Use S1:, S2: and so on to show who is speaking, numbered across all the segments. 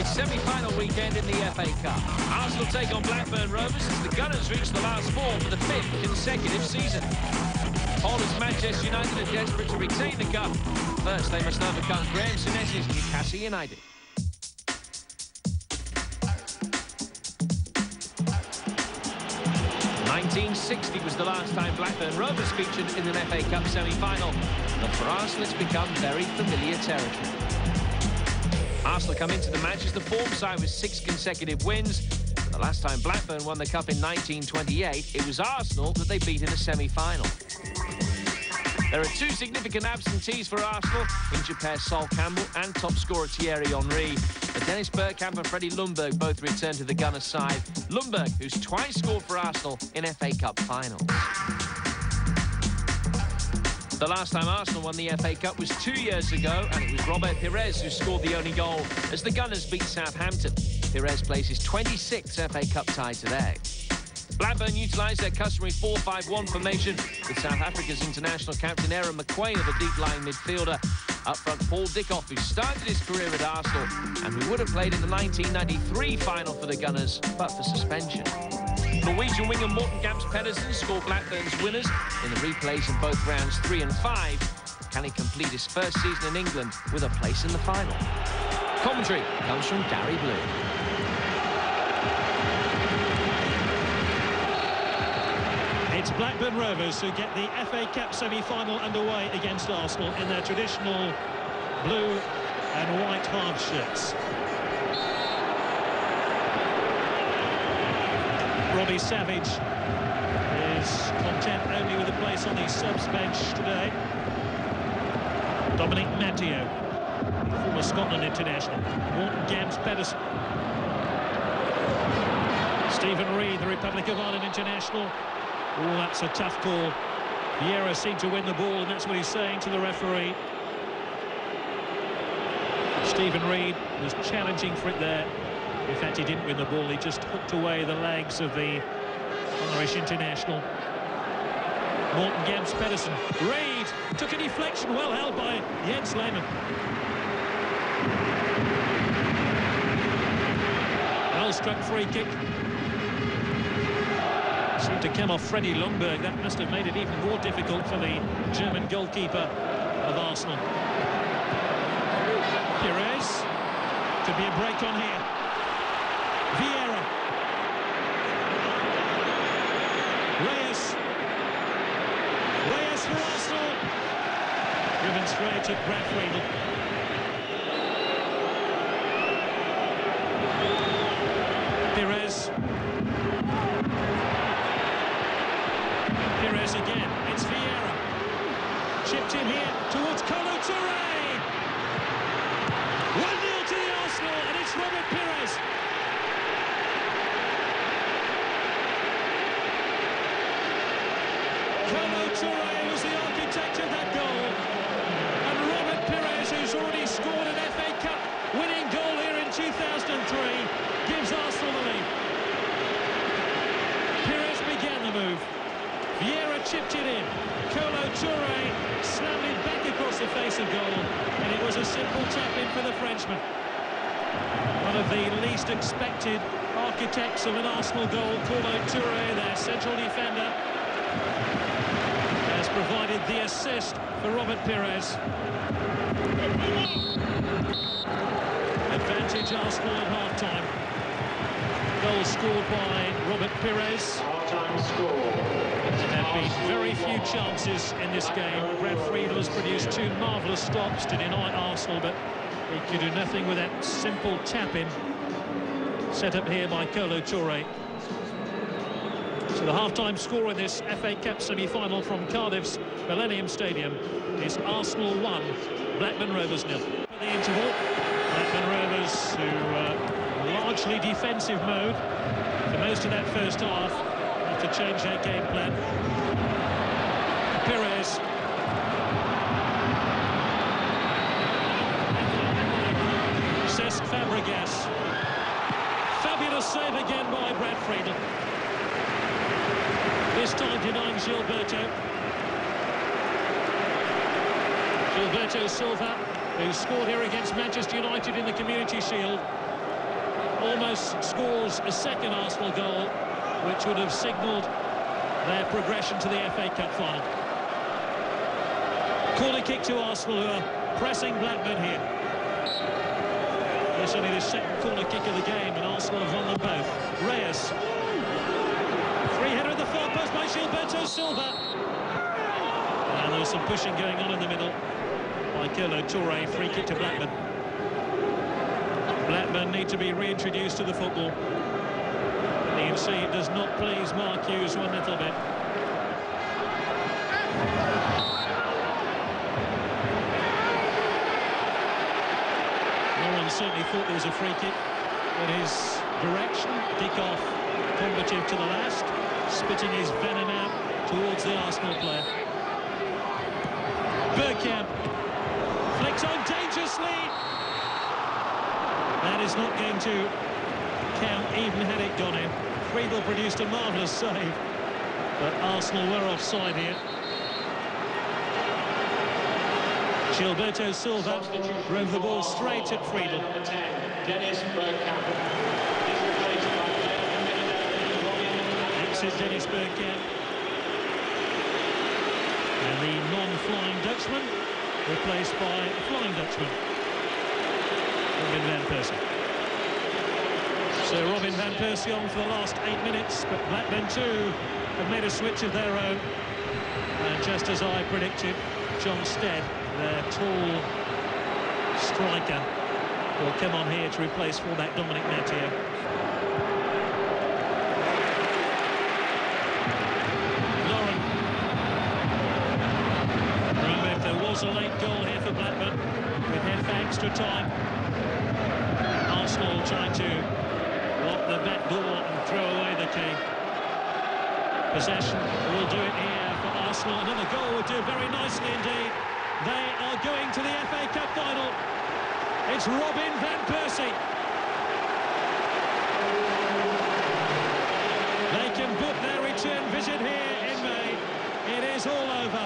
S1: It's semi-final weekend in the FA Cup. Arsenal take on Blackburn Rovers as the Gunners reach the last four for the 5th consecutive season. Holders Manchester United are desperate to retain the cup. First, they must overcome Graham Souness's Newcastle United. '60 was the last time Blackburn Rovers featured in an FA Cup semi-final. But for Arsenal, it's become very familiar territory. Arsenal come into the match as the form side with 6 consecutive wins. But the last time Blackburn won the cup in 1928, it was Arsenal that they beat in a semi-final. There are 2 significant absentees for Arsenal, injured pair Sol Campbell and top scorer Thierry Henry. But Dennis Bergkamp and Freddie Ljungberg both return to the Gunners' side. Ljungberg, who's twice scored for Arsenal in FA Cup finals. The last time Arsenal won the FA Cup was 2 years ago, and it was Robert Pires who scored the only goal as the Gunners beat Southampton. Pires plays his 26th FA Cup tie today. Blackburn utilised their customary 4-5-1 formation with South Africa's international captain Aaron McQuain as a deep-lying midfielder. Up front, Paul Dickhoff, who started his career at Arsenal and who would have played in the 1993 final for the Gunners, but for suspension. Norwegian winger Morten Gamst Pedersen scored Blackburn's winners in the replays in both rounds 3 and 5. Can he complete his first season in England with a place in the final? Commentary comes from Gary Blue.
S2: It's Blackburn Rovers who get the FA Cup semi-final underway against Arsenal in their traditional blue and white half shirts. Robbie Savage is content only with a place on the subs bench today. Dominic Matteo, former Scotland international. Morten Gamst Pedersen. Stephen Reid, the Republic of Ireland international. Oh, that's a tough call. Vieira seemed to win the ball, and that's what he's saying to the referee. Stephen Reid was challenging for it there. In fact, he didn't win the ball. He just hooked away the legs of the Irish international. Morten Gamst Pedersen. Reid took a deflection, well held by Jens Lehmann. Well-struck free kick. Seemed to come off Freddie Ljungberg. That must have made it even more difficult for the German goalkeeper of Arsenal. Pires. Could be a break on here. Vieira. Reyes for Arsenal. Driven straight at Brad Friedel. Pires. Pires again. It's Vieira. Chipped in here towards Kolo Touré. 1-0 to the Arsenal, and it's Robert Pires. Kolo Touré was the architect of that goal. And Robert Pires, who's already scored an FA Cup winning goal here in 2003, gives Arsenal the lead. Pires began the move. Vieira chipped it in. Kolo Touré slammed it back across the face of goal, and it was a simple tap-in for the Frenchman. One of the least expected architects of an Arsenal goal, Kolo Touré, their central defender, has provided the assist for Robert Pires. Advantage Arsenal at half-time. Goal scored by Robert Pires.
S3: Half-time score.
S2: There have been very few chances in this game. Brad Friedel has produced 2 marvellous stops to deny Arsenal, but he could do nothing with that simple tap-in set up here by Kolo Touré. So the half-time score in this FA Cup semi-final from Cardiff's Millennium Stadium is Arsenal 1, Blackburn Rovers 0. For the interval, Blackburn Rovers, who largely defensive mode for most of that first half, have to change their game plan. Pires. Cesc Fabregas. Fabulous save again by Brad Friedel. This time denying Gilberto. Gilberto Silva, who scored here against Manchester United in the Community Shield. almost scores a second Arsenal goal, which would have signalled their progression to the FA Cup final. Corner kick to Arsenal, who are pressing Blackburn here. It's only the second corner kick of the game, and Arsenal have won them both. Reyes. Free-header at the far post by Gilberto Silva. And there's some pushing going on in the middle by Kolo Touré. Free kick to Blackburn. Blackburn need to be reintroduced to the football. You can see it does not please Mark Hughes one little bit. Lauren certainly thought there was a free kick, but his direction, Dickoff, combative to the last, spitting his venom out towards the Arsenal player. Bergkamp flicks on dangerously. That is not going to count even had it gone in. Friedel produced a marvellous save, but Arsenal were offside here. Gilberto Silva drove the ball straight at Friedel. Exit Dennis Bergkamp. And the non-flying Dutchman replaced by a flying Dutchman, Robin van Persie. So Robin van Persie on for the last 8 minutes, but Blackburn too have made a switch of their own. And just as I predicted, John Stead, their tall striker, will come on here to replace fullback Dominic Matteo. Lauren. Remember, if there was a late goal here for Blackburn, we'd head for extra time. Arsenal trying to lock the back door and throw away the key. Possession will do it here for Arsenal. Another goal would do very nicely indeed. They are going to the FA Cup final. It's Robin van Persie. They can book their return visit here in May. It is all over.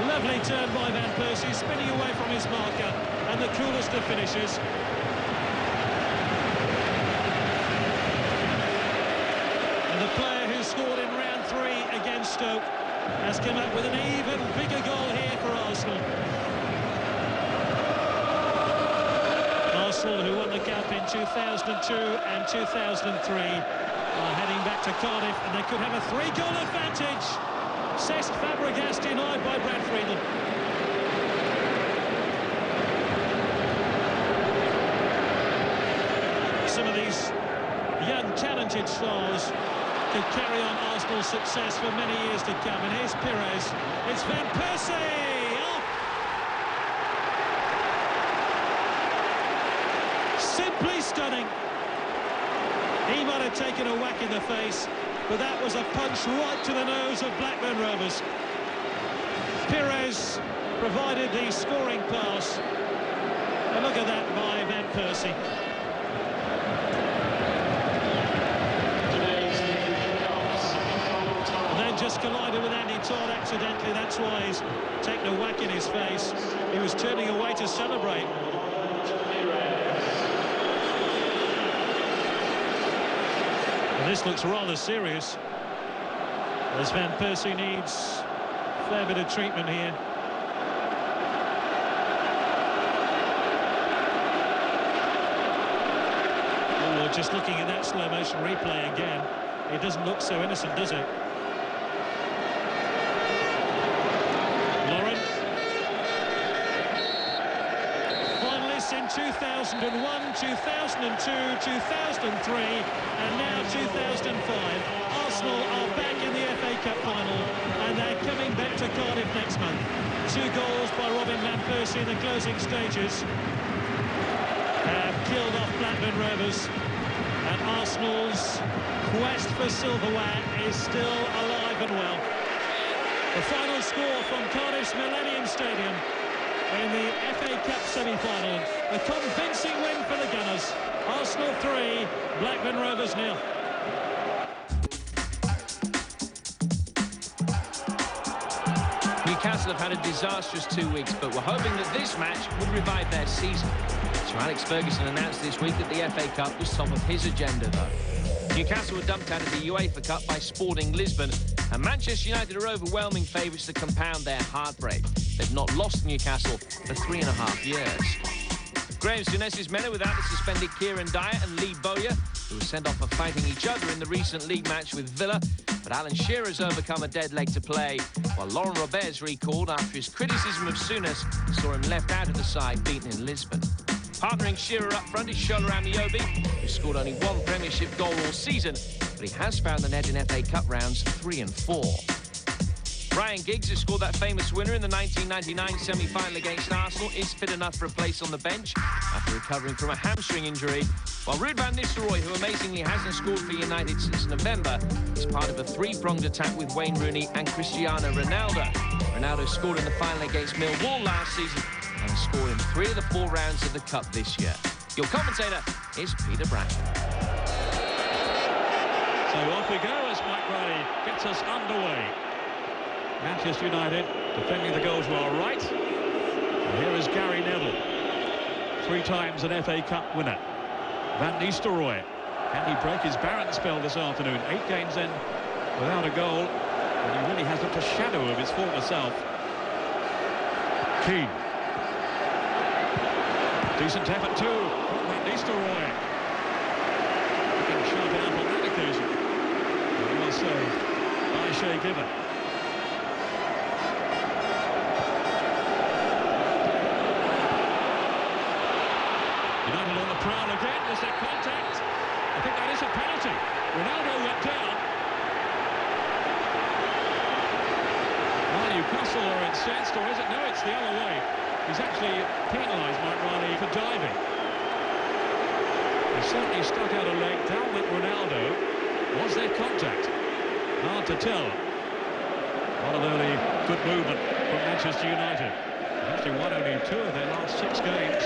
S2: Lovely turn by Van Persie, spinning away from his marker, and the coolest of finishes. Scored in round 3 against Stoke has come up with an even bigger goal here for Arsenal. Arsenal, who won the Cup in 2002 and 2003, are heading back to Cardiff, and they could have a 3-goal advantage. Cesc Fabregas denied by Brad Friedel. Some of these young, talented stars could carry on Arsenal's success for many years to come. And here's Pires. It's Van Persie! Oh. Simply stunning. He might have taken a whack in the face, but that was a punch right to the nose of Blackburn Rovers. Pires provided the scoring pass. And look at that by Van Persie. Just collided with Andy Todd accidentally. That's why he's taken a whack in his face. He was turning away to celebrate. And this looks rather serious, as Van Persie needs a fair bit of treatment here. Oh, just looking at that slow motion replay again, it doesn't look so innocent, does it? In 2001, 2002, 2003 and now 2005. Arsenal are back in the FA Cup final, and they're coming back to Cardiff next month. 2 goals by Robin van Persie in the closing stages have killed off Blackburn Rovers, and Arsenal's quest for silverware is still alive and well. The final score from Cardiff's Millennium Stadium in the FA Cup semi-final. A convincing win for the Gunners. Arsenal 3, Blackburn Rovers 0.
S1: Newcastle have had a disastrous 2 weeks, but we're hoping that this match would revive their season. So Alex Ferguson announced this week that the FA Cup was top of his agenda, though. Newcastle were dumped out of the UEFA Cup by Sporting Lisbon, and Manchester United are overwhelming favourites to compound their heartbreak. They've not lost Newcastle for 3.5 years. Graham Souness's men are without the suspended Kieran Dyer and Lee Bowyer, who were sent off for fighting each other in the recent league match with Villa. But Alan Shearer's overcome a dead leg to play, while Laurent Robert's recalled after his criticism of Souness saw him left out of the side beaten in Lisbon. Partnering Shearer up front is Shola Amiobi, who scored only one Premiership goal all season, but he has found the net in FA Cup rounds 3 and 4. Ryan Giggs, who scored that famous winner in the 1999 semi-final against Arsenal, is fit enough for a place on the bench after recovering from a hamstring injury, while Ruud van Nistelrooy, who amazingly hasn't scored for United since November, is part of a three-pronged attack with Wayne Rooney and Cristiano Ronaldo. Ronaldo scored in the final against Millwall last season and has scored in 3 of the 4 rounds of the Cup this year. Your commentator is Peter Bracken.
S2: So off we go as Mike Riley gets us underway. Manchester United defending the goal to our right. And here is Gary Neville, 3 times an FA Cup winner. Van Nistelrooy, can he break his barren spell this afternoon? 8 games in without a goal, and he really has looked a shadow of his former self. Keane. Decent effort too from Van Nistelrooy. Looking sharp enough on that occasion. Well saved by Shay Given. United on the prowl again. Was there contact? I think that is a penalty. Ronaldo went down. Well, Newcastle are incensed, or is it? No, it's the other way. He's actually penalised, Mike Riley, for diving. He certainly stuck out a leg. Down went Ronaldo. Was there contact? Hard to tell. A lot of early good movement from Manchester United. They've actually won only 2 of their last 6 games.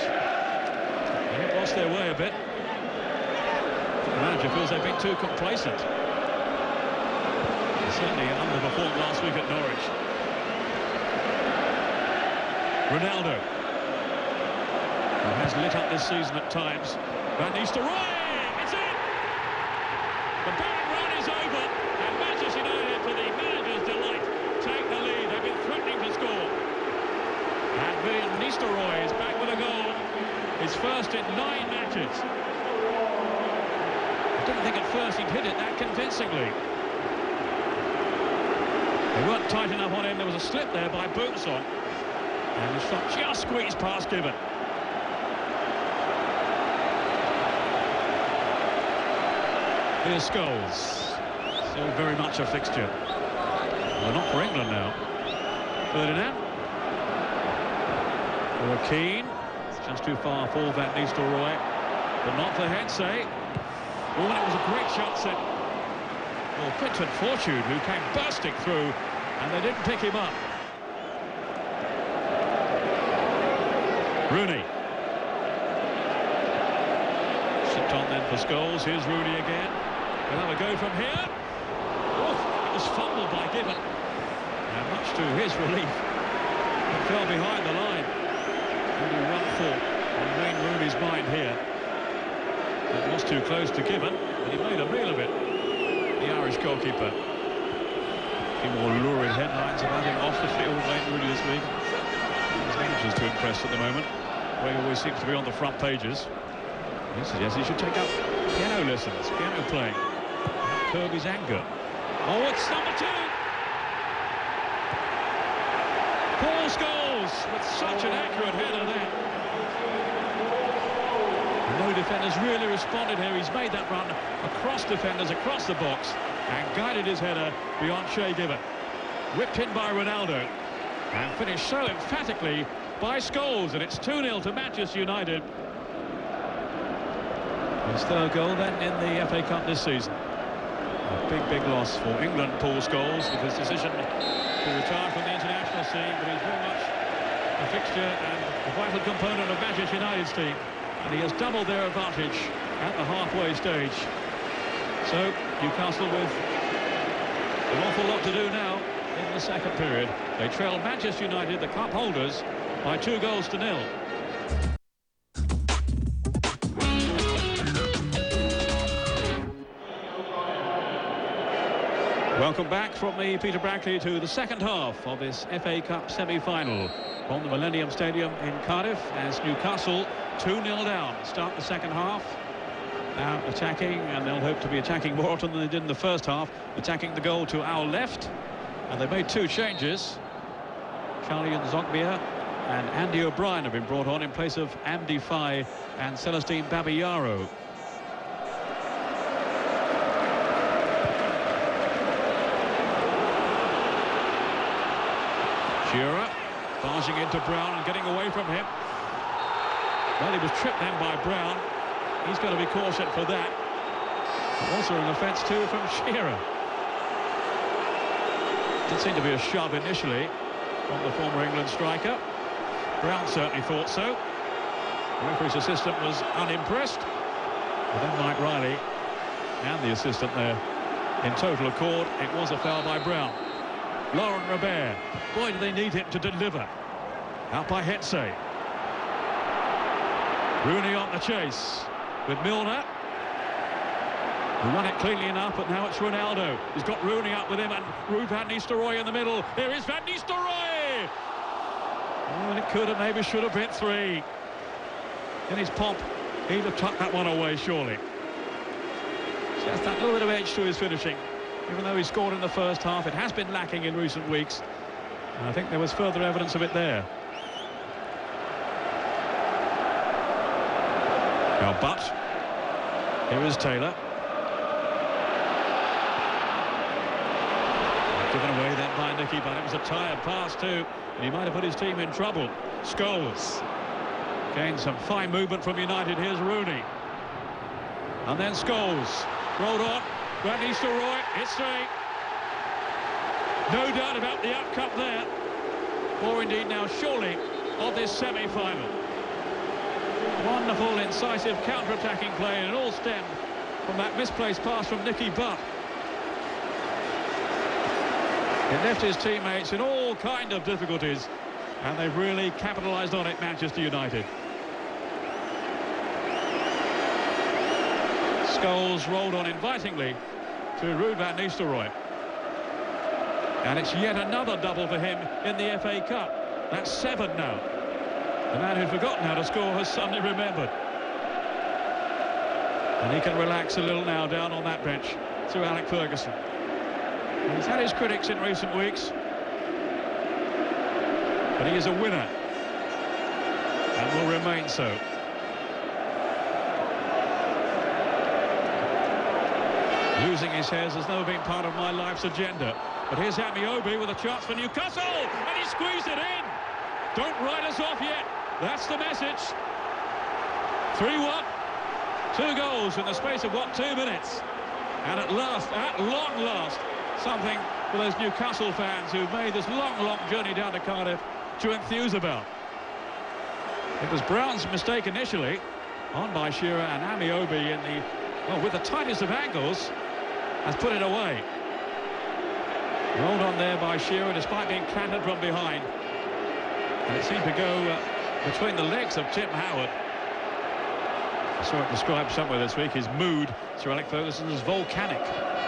S2: They've lost their way a bit. The manager feels they've been too complacent. They certainly underperformed last week at Norwich. Ronaldo, who has lit up this season at times. Van Nistelrooy, it's in! The barren run is over, and Manchester United, to the manager's delight, take the lead. They've been threatening to score. And Van Nistelrooy is back with a goal. His first in 9 matches. I didn't think at first he'd hit it that convincingly. They weren't tight enough on him. There was a slip there by Boomsong. And the shot just squeezed past Given. Here's Scholes. Still very much a fixture. Well, not for England now. Ferdinand. For Keane. Just too far for Van Nistelrooy, but not for Hensey. Oh, that was a great shot set. Well, Quinton Fortune, who came bursting through, and they didn't pick him up. Rooney. Slipped on then for Scholes. Here's Rooney again. We'll have a go from here. Oh, it was fumbled by Given. And much to his relief, he fell behind the line. Really run for on Wayne Rooney's mind here. It was too close to Given, but he made a meal of it. The Irish goalkeeper. A few more lurid headlines about him off the field, Wayne Rooney, this week. His manager's too impressed at the moment. Ray always seems to be on the front pages. He suggests he should take up piano lessons, piano playing. Curb his anger. Oh, it's number 2! Paul Scholes with such an accurate header there. No defenders really responded here. He's made that run across defenders, across the box, and guided his header beyond Shay Given. Whipped in by Ronaldo, and finished so emphatically by Scholes, and it's 2-0 to Manchester United. His 3rd goal then in the FA Cup this season. A big loss for England, Paul Scholes, with his decision to retire from the international scene, but he's very much a fixture and a vital component of Manchester United's team, and he has doubled their advantage at the halfway stage. So Newcastle with an awful lot to do now in the 2nd period. They trail Manchester United, the cup holders, by 2 goals to 0.
S4: Welcome back from me, Peter Brackley, to the second half of this FA Cup semi-final from the Millennium Stadium in Cardiff as Newcastle 2-0 down. Start the second half. Now attacking, and they'll hope to be attacking more often than they did in the first half, attacking the goal to our left. And they've made two changes. Charlie Nzogbia and Andy O'Brien have been brought on in place of Amdi Faye and Celestine Babayaro. Shearer barging into Brown and getting away from him. Well, he was tripped then by Brown. He's got to be cautioned for that. Also an offence too from Shearer. Did seem to be a shove initially from the former England striker. Brown certainly thought so. The referee's assistant was unimpressed. But then Mike Riley and the assistant there in total accord. It was a foul by Brown. Laurent Robert. Boy, do they need him to deliver. Out by Hetze. Rooney on the chase with Milner. Who won it cleanly enough, but now it's Ronaldo. He's got Rooney up with him and Ruud van Nistelrooy in the middle. Here is Van Nistelrooy! Oh, and it could have, maybe should have been 3. In his pomp, he'd have tucked that one away, surely. Just that little bit of edge to his finishing. Even though he scored in the first half, it has been lacking in recent weeks. And I think there was further evidence of it there. Now, but here is Taylor. Given away then by Nicky, but it was a tired pass too. And he might have put his team in trouble. Scholes. Again, some fine movement from United. Here's Rooney. And then Scholes. Rolled on. Van Nistelrooy. It's straight. No doubt about the outcome there. Or indeed now, surely, of this semi-final. Wonderful, incisive counter-attacking play, and it all stemmed from that misplaced pass from Nicky Butt. It left his teammates in all kind of difficulties, and they've really capitalised on it, Manchester United. Scholes rolled on invitingly to Ruud van Nistelrooy. And it's yet another double for him in the FA Cup. That's 7 now. The man who'd forgotten how to score has suddenly remembered. And he can relax a little now down on that bench through Alec Ferguson. He's had his critics in recent weeks, but he is a winner and will remain so. Losing his hairs has never been part of my life's agenda. But here's Amiobi with a chance for Newcastle, and he squeezed it in. Don't write us off yet. That's the message. 3-1. 2 goals in the space of, what, 2 minutes. And at last, at long last, something for those Newcastle fans who've made this long journey down to Cardiff to enthuse about. It was Brown's mistake initially, on by Shearer, and Amiobi in the, well, with the tightest of angles, has put it away. Rolled on there by Shearer despite being clattered from behind. And it seemed to go between the legs of Tim Howard. I saw it described somewhere this week, his mood, Sir Alec Ferguson, is volcanic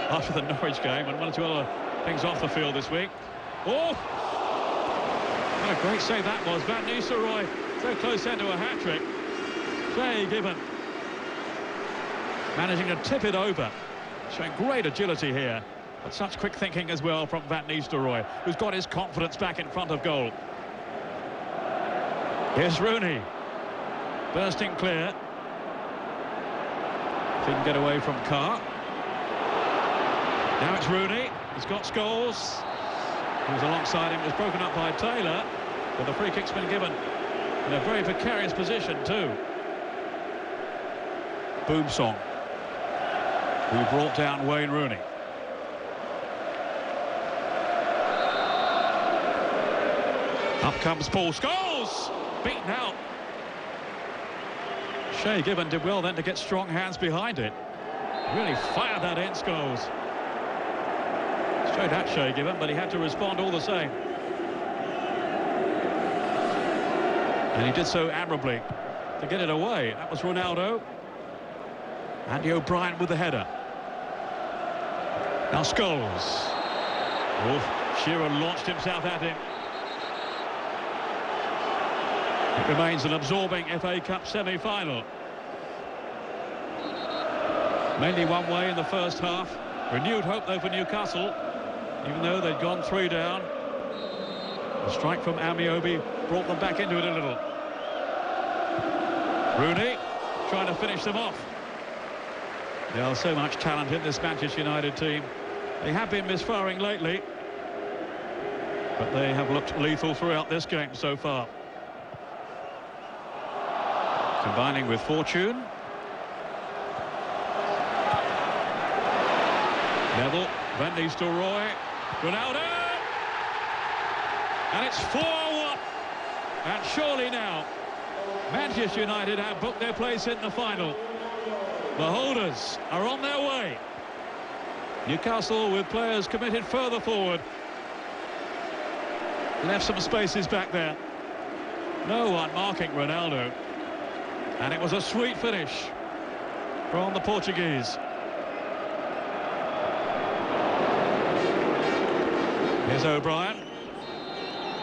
S4: after the Norwich game, and 1 or 2 other things off the field this week. Oh! What a great save that was. Van Nistelrooy so close then to a hat-trick. Shay Given managing to tip it over, showing great agility here, but such quick thinking as well from Van Nistelrooy, who's got his confidence back in front of goal. Here's Rooney, bursting clear. If he can get away from Carr. Now it's Rooney. He's got Scholes. He was alongside him. It was broken up by Taylor, but the free kick's been given in a very precarious position too. Boomsong, who brought down Wayne Rooney. Up comes Paul Scholes, beaten out. Shay Given did well then to get strong hands behind it. Really fired that in, Scholes. Straight at Shay Given, but he had to respond all the same. And he did so admirably to get it away. That was Ronaldo. Andy O'Brien with the header. Now Scholes. Shearer launched himself at him. It remains an absorbing FA Cup semi-final. Mainly one way in the first half. Renewed hope though for Newcastle, even though they'd gone 3 down. A strike from Amiobi brought them back into it a little. Rooney trying to finish them off. There's so much talent in this Manchester United team. They have been misfiring lately, but they have looked lethal throughout this game so far. Combining with fortune. Neville, Van Nistelrooy, Ronaldo, and it's 4-1. And surely now, Manchester United have booked their place in the final. The holders are on their way. Newcastle with players committed further forward. Left some spaces back there. No one marking Ronaldo. And it was a sweet finish from the Portuguese. Here's O'Brien.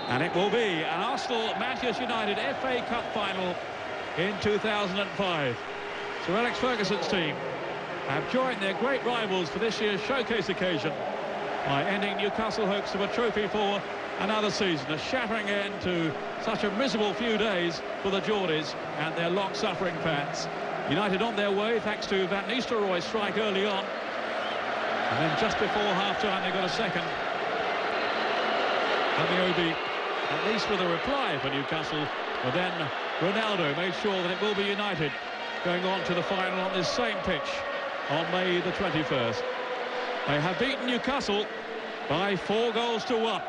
S4: And it will be an Arsenal-Manchester United FA Cup final in 2005. Sir Alex Ferguson's team have joined their great rivals for this year's showcase occasion by ending Newcastle hopes of a trophy for another season. A shattering end to such a miserable few days for the Geordies and their long-suffering fans. United on their way thanks to Van Nistelrooy's strike early on. And then just before half-time they got a second. And Amiobi, at least with a reply for Newcastle, but then Ronaldo made sure that it will be United going on to the final on this same pitch on May the 21st. They have beaten Newcastle by 4 goals to 1.